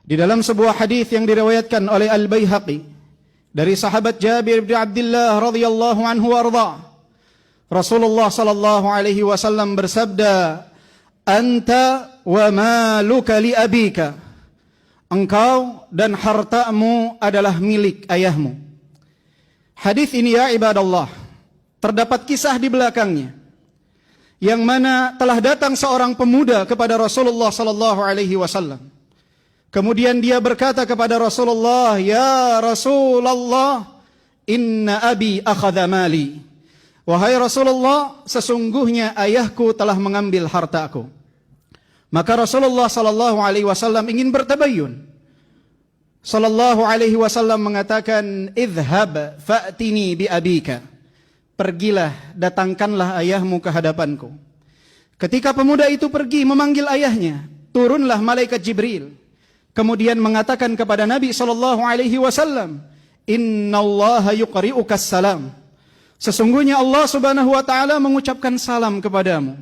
Di dalam sebuah hadis yang diriwayatkan oleh Al-Baihaqi dari sahabat Jabir bin Abdullah radhiyallahu anhu warda, Rasulullah sallallahu alaihi wasallam bersabda, "Anta wa maluka li abika." Engkau dan hartamu adalah milik ayahmu. Hadis ini ya ibadallah, terdapat kisah di belakangnya, yang mana telah datang seorang pemuda kepada Rasulullah sallallahu alaihi wasallam. Kemudian dia berkata kepada Rasulullah, "Ya Rasulullah, inna abi akhadha mali." Wahai Rasulullah, sesungguhnya ayahku telah mengambil hartaku. Maka Rasulullah sallallahu alaihi wasallam ingin bertabayyun. Sallallahu alaihi wasallam mengatakan, "Idhhab fa'tini bi abika." Pergilah, datangkanlah ayahmu ke hadapanku. Ketika pemuda itu pergi memanggil ayahnya, turunlah malaikat Jibril. Kemudian mengatakan kepada Nabi sallallahu alaihi wasallam, "Innallaha yuqri'ukas salam." Sesungguhnya Allah Subhanahu wa taala mengucapkan salam kepadamu.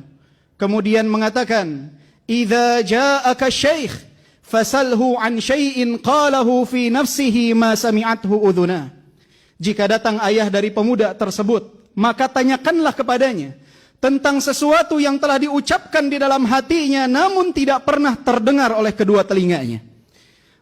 Kemudian mengatakan, "Idza ja'aka syekh fasalhu an syai'in qalahu fi nafsihi ma sami'athu udhuna." Jika datang ayah dari pemuda tersebut, maka tanyakanlah kepadanya tentang sesuatu yang telah diucapkan di dalam hatinya namun tidak pernah terdengar oleh kedua telinganya.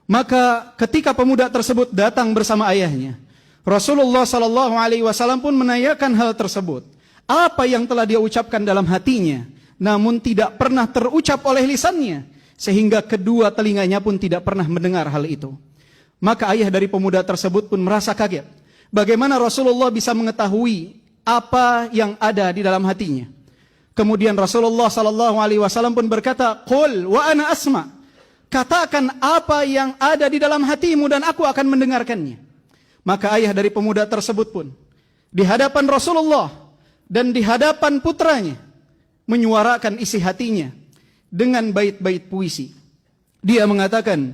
Maka ketika pemuda tersebut datang bersama ayahnya, Rasulullah sallallahu alaihi wasallam pun menanyakan hal tersebut. Apa yang telah dia ucapkan dalam hatinya namun tidak pernah terucap oleh lisannya, sehingga kedua telinganya pun tidak pernah mendengar hal itu. Maka ayah dari pemuda tersebut pun merasa kaget. Bagaimana Rasulullah bisa mengetahui apa yang ada di dalam hatinya? Kemudian Rasulullah sallallahu alaihi wasallam pun berkata, "Qul wa ana asma." Katakan apa yang ada di dalam hatimu dan aku akan mendengarkannya. Maka ayah dari pemuda tersebut pun di hadapan Rasulullah dan di hadapan putranya menyuarakan isi hatinya dengan bait-bait puisi. Dia mengatakan,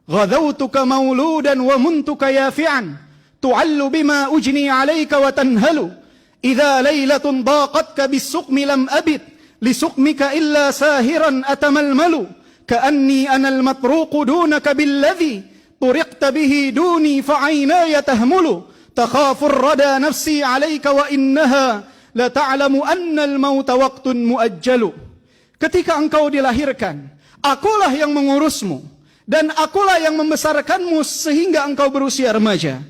"Ghadawtuka mauludan wa muntuka yafi'an, tu'allu bima ujni 'alaika wa tanhalu. Idza lailatun daqatka bis-suqmi lam abid, li suqmika illa sahiran atamalmalu. Ka'anni anal matruqu dunaka billadhi turiqta bihi duni fa'ainaya tahmulu. Takhafur rada nafsi 'alaika wa innaha la ta'lamu anna al-mauta waqtun muajjalu." Ketika engkau dilahirkan, akulah yang mengurusmu dan akulah yang membesarkanmu sehingga engkau berusia remaja.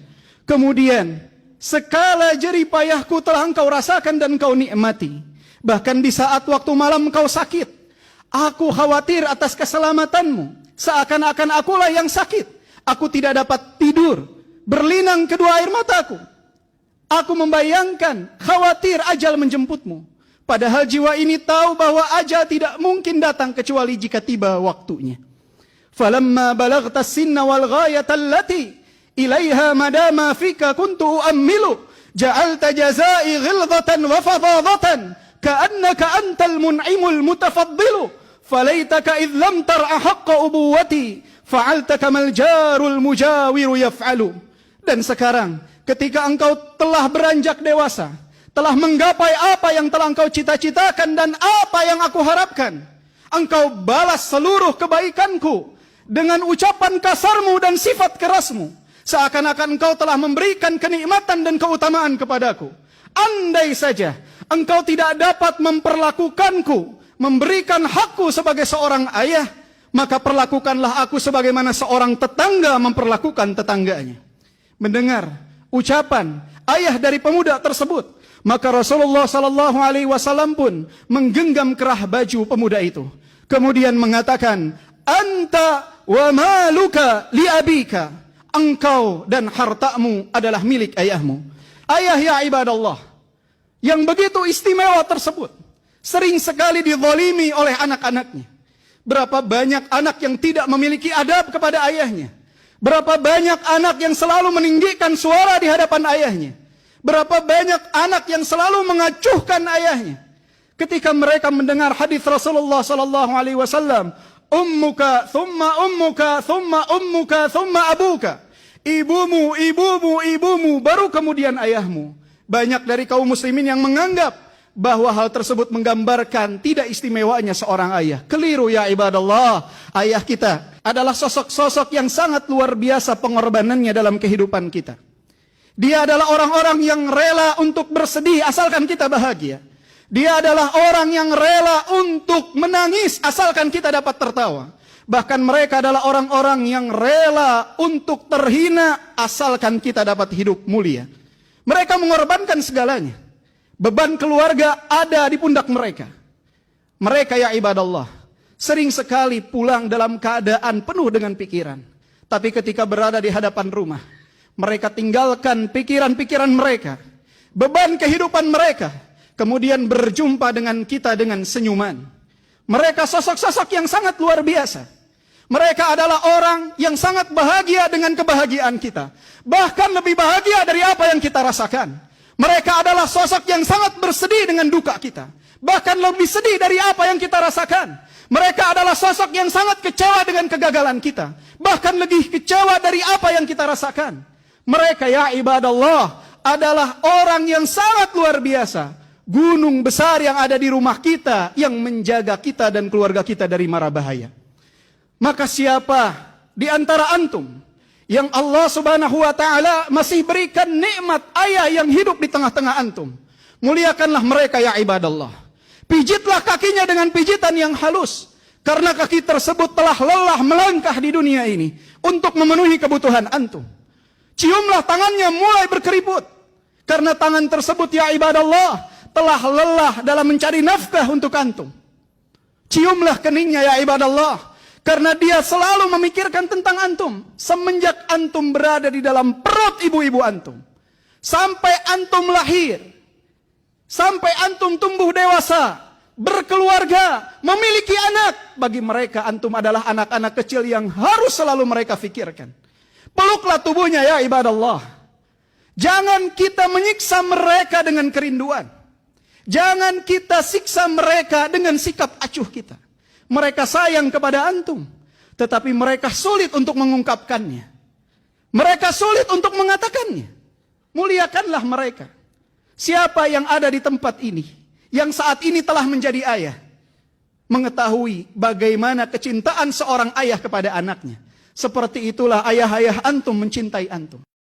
Kemudian segala jerih payahku telah engkau rasakan dan engkau nikmati. Bahkan di saat waktu malam engkau sakit, aku khawatir atas keselamatanmu, seakan-akan akulah yang sakit. Aku tidak dapat tidur, berlinang kedua air mataku. Aku membayangkan khawatir ajal menjemputmu. Padahal jiwa ini tahu bahwa ajal tidak mungkin datang kecuali jika tiba waktunya. Falamma balagta sinna wal ghayata allati ilaiha madama fika kuntu uammilu, ja'alta jazai ghilzatan wa fadadatan ka'annaka antal mun'imul mutafaddilu. Falaitaka idh lam tar'a haqqa ubuwati fa'alta kamal jarul mujawiru yaf'alu. Dan sekarang ketika engkau telah beranjak dewasa, telah menggapai apa yang telah engkau cita-citakan dan apa yang aku harapkan, engkau balas seluruh kebaikanku dengan ucapan kasarmu dan sifat kerasmu, seakan-akan engkau telah memberikan kenikmatan dan keutamaan kepadaku. Andai saja engkau tidak dapat memperlakukanku, memberikan hakku sebagai seorang ayah, maka perlakukanlah aku sebagaimana seorang tetangga memperlakukan tetangganya. Mendengar ucapan ayah dari pemuda tersebut, maka Rasulullah sallallahu alaihi wasallam pun menggenggam kerah baju pemuda itu. Kemudian mengatakan, "Anta wa maluka li abika." Engkau dan hartamu adalah milik ayahmu. Ayah ya ibadallah, yang begitu istimewa tersebut sering sekali dizalimi oleh anak-anaknya. Berapa banyak anak yang tidak memiliki adab kepada ayahnya. Berapa banyak anak yang selalu meninggikan suara di hadapan ayahnya. Berapa banyak anak yang selalu mengacuhkan ayahnya. Ketika mereka mendengar hadis Rasulullah sallallahu alaihi wasallam, "Ummuka, thumma ummuka, thumma ummuka, thumma abuka." Ibumu, ibumu, ibumu, baru kemudian ayahmu. Banyak dari kaum muslimin yang menganggap bahwa hal tersebut menggambarkan tidak istimewanya seorang ayah. Keliru ya ibadallah. Ayah kita adalah sosok-sosok yang sangat luar biasa pengorbanannya dalam kehidupan kita. Dia adalah orang-orang yang rela untuk bersedih asalkan kita bahagia. Dia adalah orang yang rela untuk menangis asalkan kita dapat tertawa. Bahkan mereka adalah orang-orang yang rela untuk terhina asalkan kita dapat hidup mulia. Mereka mengorbankan segalanya. Beban keluarga ada di pundak mereka. Mereka ya ibadallah, sering sekali pulang dalam keadaan penuh dengan pikiran. Tapi ketika berada di hadapan rumah, mereka tinggalkan pikiran-pikiran mereka, beban kehidupan mereka, kemudian berjumpa dengan kita dengan senyuman. Mereka sosok-sosok yang sangat luar biasa. Mereka adalah orang yang sangat bahagia dengan kebahagiaan kita. Bahkan lebih bahagia dari apa yang kita rasakan. Mereka adalah sosok yang sangat bersedih dengan duka kita. Bahkan lebih sedih dari apa yang kita rasakan. Mereka adalah sosok yang sangat kecewa dengan kegagalan kita. Bahkan lebih kecewa dari apa yang kita rasakan. Mereka ya ibadallah adalah orang yang sangat luar biasa. Gunung besar yang ada di rumah kita yang menjaga kita dan keluarga kita dari mara bahaya. Maka siapa di antara antum yang Allah subhanahu wa ta'ala masih berikan nikmat ayah yang hidup di tengah-tengah antum, muliakanlah mereka ya ibadallah. Pijitlah kakinya dengan pijitan yang halus, karena kaki tersebut telah lelah melangkah di dunia ini untuk memenuhi kebutuhan antum. Ciumlah tangannya mulai berkeriput, karena tangan tersebut ya ibadallah telah lelah dalam mencari nafkah untuk antum. Ciumlah keningnya ya ibadallah, karena dia selalu memikirkan tentang antum. Semenjak antum berada di dalam perut ibu-ibu antum, sampai antum lahir, sampai antum tumbuh dewasa, berkeluarga, memiliki anak. Bagi mereka antum adalah anak-anak kecil yang harus selalu mereka fikirkan. Peluklah tubuhnya ya ibadallah. Jangan kita menyiksa mereka dengan kerinduan. Jangan kita siksa mereka dengan sikap acuh kita. Mereka sayang kepada antum, tetapi mereka sulit untuk mengungkapkannya. Mereka sulit untuk mengatakannya. Muliakanlah mereka. Siapa yang ada di tempat ini, yang saat ini telah menjadi ayah, mengetahui bagaimana kecintaan seorang ayah kepada anaknya. Seperti itulah ayah-ayah antum mencintai antum.